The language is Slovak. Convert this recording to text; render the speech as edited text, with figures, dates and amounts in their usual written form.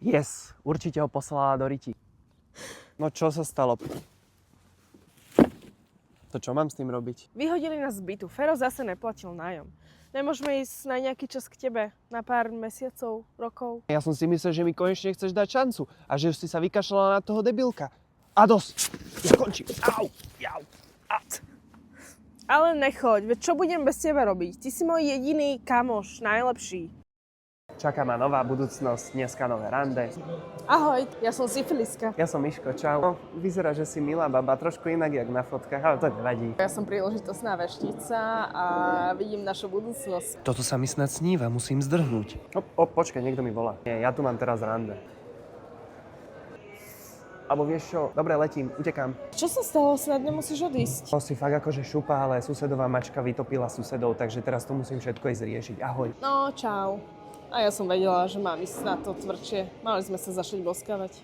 Yes, určite ho poslala do riti. No čo sa stalo? To čo mám s tým robiť? Vyhodili nás z bytu. Fero zase neplatil nájom. Nemôžeme ísť na nejaký čas k tebe? Na pár mesiacov, rokov? Ja som si myslel, že mi konečne chceš dať šancu a že už si sa vykašľala na toho debilka. A dosť! Ja končím. Au! Jau! Ale nechoď, veď čo budem bez teba robiť? Ty si môj jediný kamoš, najlepší. Čaká ma nová budúcnosť, dneska nové rande. Ahoj, ja som Syfiliska. Ja som Miško, čau. No, vyzerá, že si milá baba, trošku inak jak na fotkách, ale to nevadí. Ja som príležitostná veštica a vidím našu budúcnosť. Toto sa mi snad sníva, musím zdrhnúť. Počkaj, niekto mi volá. Nie, ja tu mám teraz rande. Alebo vieš čo, dobre, letím, utekám. Čo sa stalo? Snad nemusíš odísť. To si fakt akože šupa, ale susedová mačka vytopila susedov, takže teraz to musím všetko ísť riešiť. Ahoj. No, čau. A ja som vedela, že mám ísť na to tvrdšie. Mali sme sa začať boskávať.